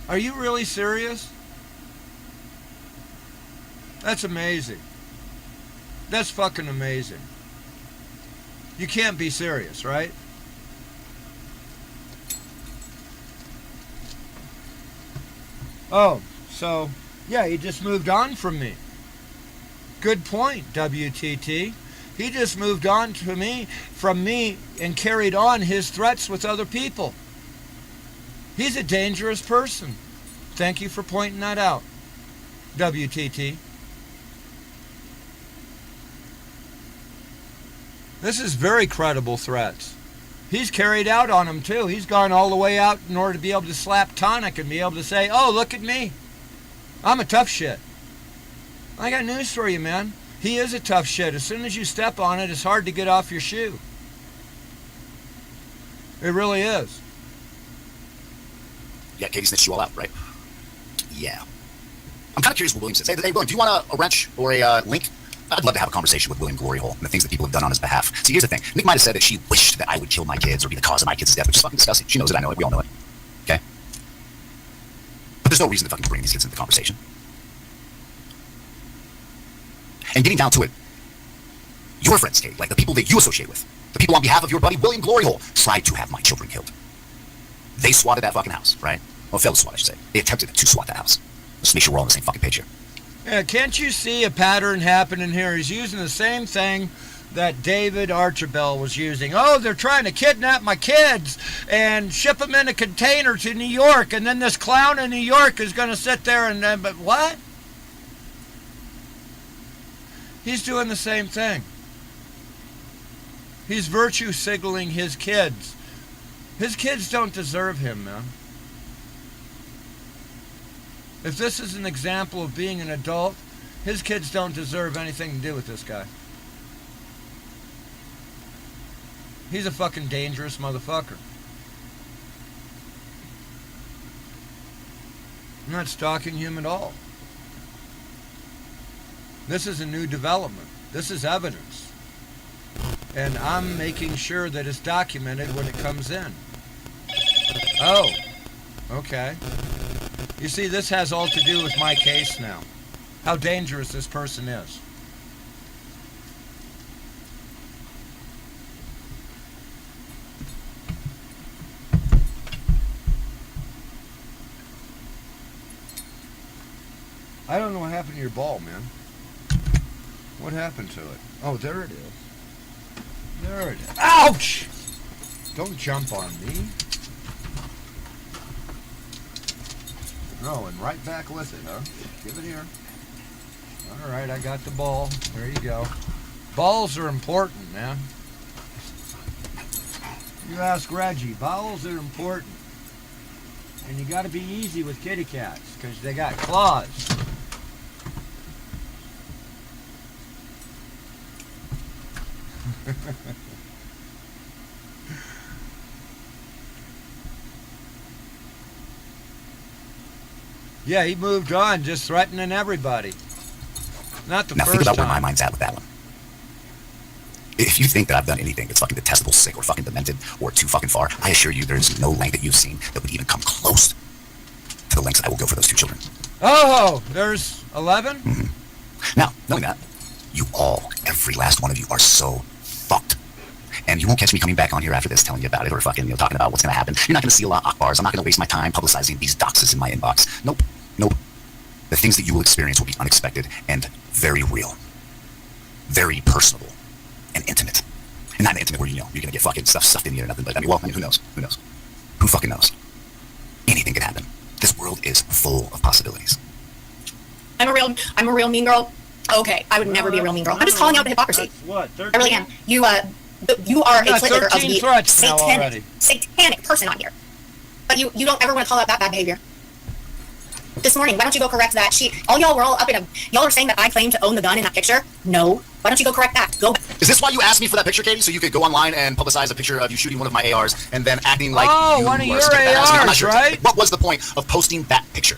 Are you really serious? That's amazing. That's fucking amazing. You can't be serious, right? Oh, so, yeah, he just moved on from me. Good point, WTT. He just moved on from me and carried on his threats with other people. He's a dangerous person. Thank you for pointing that out, WTT. This is very credible threats. He's carried out on them too. He's gone all the way out in order to be able to slap Tonic and be able to say, oh, look at me. I'm a tough shit. I got news for you, man. He is a tough shit. As soon as you step on it, it's hard to get off your shoe. It really is. Yeah, Katie snitched you all out, right? Yeah. I'm kind of curious what William says. Hey, William, do you want a wrench or a link? I'd love to have a conversation with William Gloryhole and the things that people have done on his behalf. See, here's the thing. Nick might have said that she wished that I would kill my kids or be the cause of my kids' death, which is fucking disgusting. She knows it. I know it. We all know it. Okay? But there's no reason to fucking bring these kids into the conversation. And getting down to it, your friends, Kate, like the people that you associate with, the people on behalf of your buddy William Gloryhole, tried to have my children killed. They swatted that fucking house, right? Well, failed to swat, I should say. They attempted to swat that house. Let's make sure we're all on the same fucking page here. Yeah, can't you see a pattern happening here? He's using the same thing that David Archibald was using. Oh, they're trying to kidnap my kids and ship them in a container to New York, and then this clown in New York is going to sit there and... but what? He's doing the same thing. He's virtue signaling his kids. His kids don't deserve him, man. If this is an example of being an adult, his kids don't deserve anything to do with this guy. He's a fucking dangerous motherfucker. I'm not stalking him at all. This is a new development. This is evidence. And I'm making sure that it's documented when it comes in. Oh, okay. You see, this has all to do with my case now. How dangerous this person is. I don't know what happened to your ball, man. What happened to it? Oh, there it is. There it is. Ouch! Don't jump on me. No, and right back with it, huh? Give it here. All right, I got the ball. There you go. Balls are important, man. You ask Reggie, balls are important. And you got to be easy with kitty cats because they got claws. Yeah, he moved on, just threatening everybody. Not the now first think about time. where my mind's at with that one. If you think that I've done anything that's fucking detestable, sick, or fucking demented, or too fucking far, I assure you there's no length that you've seen that would even come close to the lengths I will go for those two children. Oh, there's 11? Mm-hmm. Now, knowing that, you all, every last one of you, are so fucked. And you won't catch me coming back on here after this telling you about it or fucking, talking about what's going to happen. You're not going to see a lot of Akbars. I'm not going to waste my time publicizing these doxes in my inbox. Nope. The things that you will experience will be unexpected and very real. Very personable and intimate. And not intimate where, you're going to get fucking stuff stuffed in you or nothing. But, who knows? Who knows? Who fucking knows? Anything can happen. This world is full of possibilities. I'm a real mean girl. Okay, I would never be a real mean girl. I'm just calling out the hypocrisy. That's what, 13? I really am. You are a flavor of the satanic person on here. But you don't ever want to call out that bad behavior. This morning, why don't you go correct that? Y'all are saying that I claim to own the gun in that picture? No. Why don't you go correct that? Go back. Is this why you asked me for that picture, Katie? So you could go online and publicize a picture of you shooting one of my ARs and then acting like you one of were your such a badass? I'm not ARs, sure. right? What was the point of posting that picture?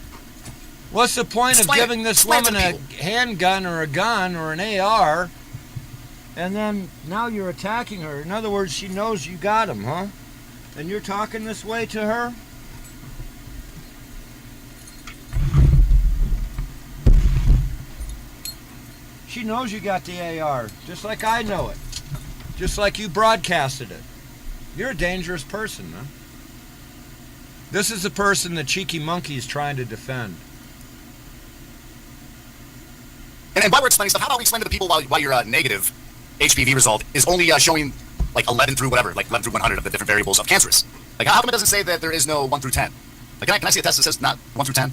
What's the point of giving this woman a handgun or a gun or an AR, and then now you're attacking her? In other words, she knows you got him, huh? And you're talking this way to her? She knows you got the AR, just like I know it. Just like you broadcasted it. You're a dangerous person, man. This is the person that Cheeky Monkey is trying to defend. And while we're explaining stuff, how about we explain to the people why your negative HPV result is only showing like 11 through whatever, like 11 through 100 of the different variables of cancerous? Like, how come it doesn't say that there is no 1 through 10? Like, can I see a test that says not 1 through 10?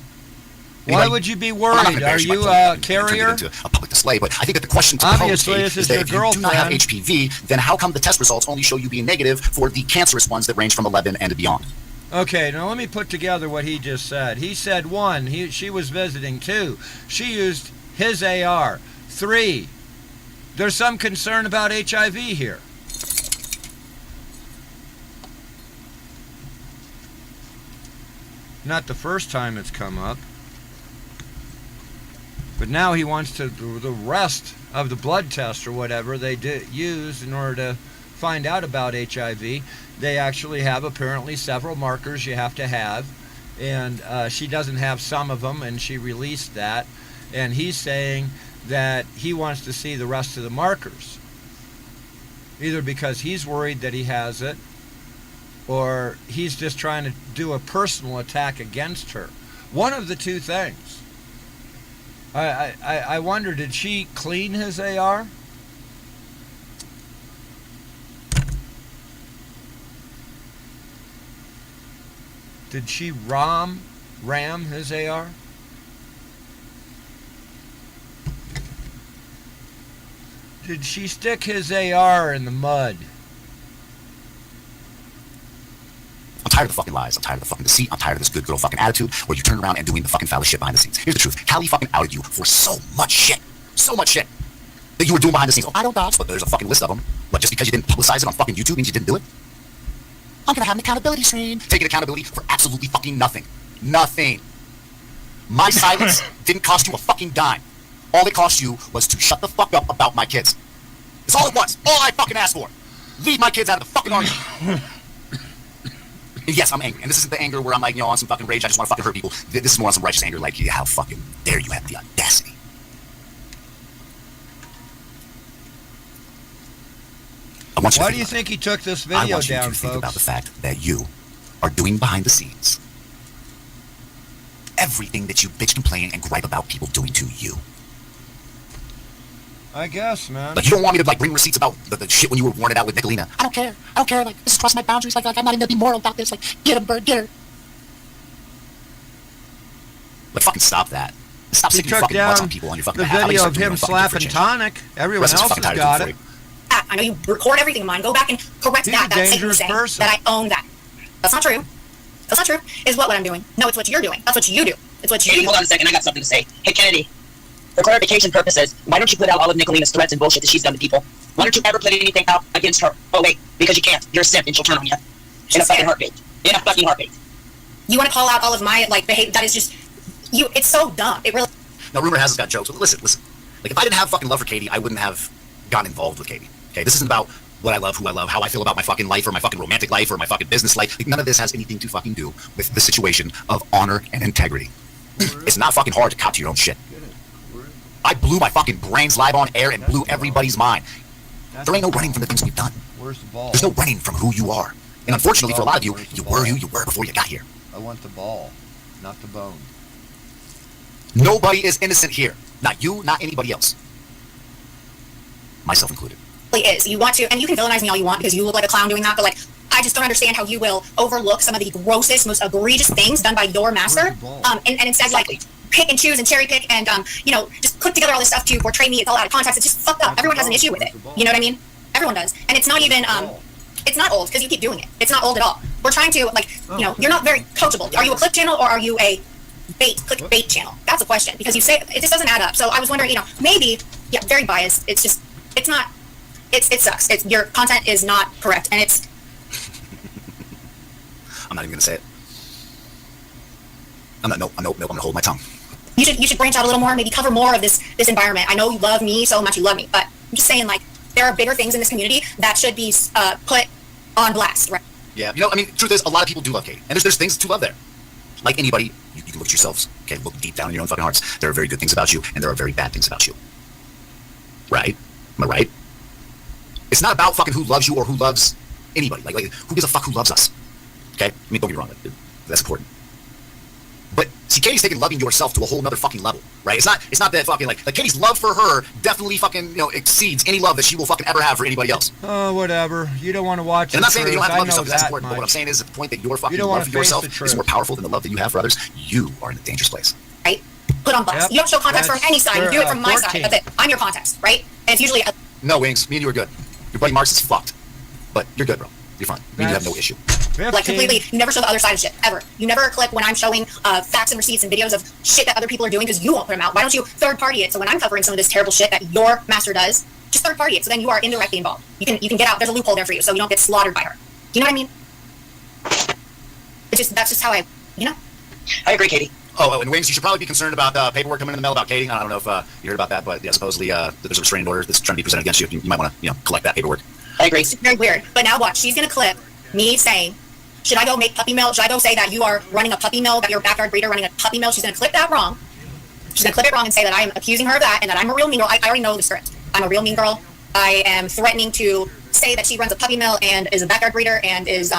Why would you be worried? Are you a carrier? Into a public display, but I think that the question to Obviously, pose this is is that your if you do not have girlfriend. HPV, then how come the test results only show you being negative for the cancerous ones that range from 11 and beyond? Okay, now let me put together what he just said. He said 1, she was visiting. 2, she used his AR. 3, there's some concern about HIV here. Not the first time it's come up. But now he wants to, the rest of the blood test or whatever they use in order to find out about HIV, they actually have apparently several markers you have to have. And she doesn't have some of them, and she released that. And he's saying that he wants to see the rest of the markers. Either because he's worried that he has it, or he's just trying to do a personal attack against her. One of the two things. I wonder, did she clean his AR? Did she ram his AR? Did she stick his AR in the mud? I'm tired of the fucking lies. I'm tired of the fucking deceit. I'm tired of this good girl fucking attitude where you turn around and doing the fucking foul shit behind the scenes. Here's the truth. Callie fucking outed you for so much shit. So much shit. That you were doing behind the scenes. Oh, I don't dodge, but there's a fucking list of them. But just because you didn't publicize it on fucking YouTube means you didn't do it? I'm gonna have an accountability stream. Taking accountability for absolutely fucking nothing. Nothing. My silence didn't cost you a fucking dime. All it cost you was to shut the fuck up about my kids. It's all it was. All I fucking asked for. Leave my kids out of the fucking argument. Yes, I'm angry. And this isn't the anger where I'm like, you know, on some fucking rage, I just want to fucking hurt people. This is more on some righteous anger, like, yeah, how fucking dare you have the audacity. Why do you think he took this video down, folks? I want you to think about the fact that you are doing behind the scenes everything that you bitch, complain, and gripe about people doing to you. I guess, man. Like, you don't want me to, like, bring receipts about the shit when you were worn it out with Nicolina. I don't care. Like, this is crossing my boundaries. Like, I'm not even gonna be moral about this. Like, get him, bird, get her. Like, fucking stop that. Stop sticking your fucking butts on people on your fucking behalf. The video of him slapping Tonic. Everyone else has got it. I know you record everything of mine. Go back and correct that. That's a dangerous person. That I own that. That's not true. That's not true. Is what I'm doing. No, it's what you're doing. That's what you do. It's what you do. Hold on a second. I got something to say. Hey, Kennedy. For clarification purposes, why don't you put out all of Nicolina's threats and bullshit that she's done to people? Why don't you ever put anything out against her? Oh, wait. Because you can't. You're a simp and she'll turn on you. In a fucking heartbeat. In a fucking heartbeat. You want to call out all of my, like, behavior? That is just... you. It's so dumb. It really... Now, rumor has it's got jokes. But listen. Like, if I didn't have fucking love for Katie, I wouldn't have gotten involved with Katie. Okay? This isn't about what I love, who I love, how I feel about my fucking life, or my fucking romantic life, or my fucking business life. Like, none of this has anything to fucking do with the situation of honor and integrity. It's not fucking hard to cop to your own shit. I blew my fucking brains live on air and blew everybody's mind. There ain't no running from the things we've done. Where's the ball? There's no running from who you are. And unfortunately for a lot of you, you were who you were before you got here. I want the ball, not the bone. Nobody is innocent here. Not you, not anybody else. Myself included. It is. You want to, and you can villainize me all you want because you look like a clown doing that, but like, I just don't understand how you will overlook some of the grossest, most egregious things done by your master, and instead, like, pick and choose and cherry pick and, you know, just put together all this stuff to portray me. It's all out of context. It's just fucked up. Everyone has an issue with it. You know what I mean? Everyone does. And it's not even, it's not old because you keep doing it. It's not old at all. We're trying to, like, you know, you're not very coachable. Are you a clip channel or are you a clickbait channel? That's the question because you say it just doesn't add up. So I was wondering, you know, maybe, yeah, very biased. It's just, it's not, it sucks. Your content is not correct and it's. I'm not even gonna say it. I'm gonna hold my tongue. You should branch out a little more, maybe cover more of this environment. I know you love me so much, you love me, but I'm just saying, like, there are bigger things in this community that should be put on blast, right? Yeah, you know, I mean, truth is, a lot of people do love Katie, and there's things to love there. Like anybody, you can look at yourselves, okay, look deep down in your own fucking hearts. There are very good things about you, and there are very bad things about you. Right? Am I right? It's not about fucking who loves you or who loves anybody. Like who gives a fuck who loves us? Okay? I mean, don't get me wrong, that's important. But see, Katie's taking loving yourself to a whole nother fucking level, right? It's not that fucking like Katie's love for her definitely fucking, you know, exceeds any love that she will fucking ever have for anybody else. Oh, whatever. You don't want to watch. And I'm not saying that you don't have to love yourself because that's important. But what I'm saying is the point that your fucking love for yourself is more powerful than the love that you have for others. You are in a dangerous place. Right? Put on blast. Yep. You don't show context from any side. You do it from my side. That's it. I'm your context, right? And it's usually no, Wings. Me and you are good. Your buddy Marks is fucked, but you're good, bro. You're fine. Me and you have no issue. 15. Like, completely, you never show the other side of shit, ever. You never clip when I'm showing facts and receipts and videos of shit that other people are doing because you won't put them out. Why don't you third party it? So when I'm covering some of this terrible shit that your master does, just third party it. So then you are indirectly involved. You can get out. There's a loophole there for you, so you don't get slaughtered by her. Do you know what I mean? That's just how I, you know. I agree, Katie. Oh, and Wings, you should probably be concerned about paperwork coming in the mail about Katie. I don't know if you heard about that, but yeah, supposedly there's a restraining order that's trying to be presented against you. You might want to, you know, collect that paperwork. I agree. It's very weird. But now watch. She's gonna clip me saying, should I go make puppy mill? Should I go say that you are running a puppy mill, that you're a backyard breeder running a puppy mill? She's going to clip that wrong. She's going to clip it wrong and say that I am accusing her of that and that I'm a real mean girl. I already know the script. I'm a real mean girl. I am threatening to say that she runs a puppy mill and is a backyard breeder and is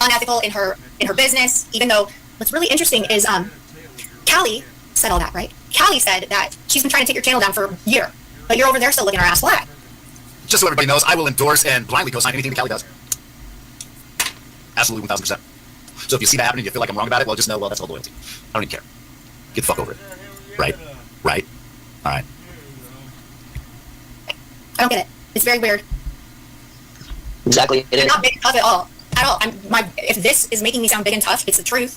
unethical in her business, even though what's really interesting is Callie said all that, right? Callie said that she's been trying to take your channel down for a year, but you're over there still looking her ass flat. Just so everybody knows, I will endorse and blindly co-sign anything that Callie does. Absolutely 1,000%. So if you see that happening and you feel like I'm wrong about it, well, just know, well, that's all loyalty. I don't even care. Get the fuck over it. Right? Right? All right. I don't get it. It's very weird. Exactly. It is. I'm not big and tough at all. At all. If this is making me sound big and tough, it's the truth.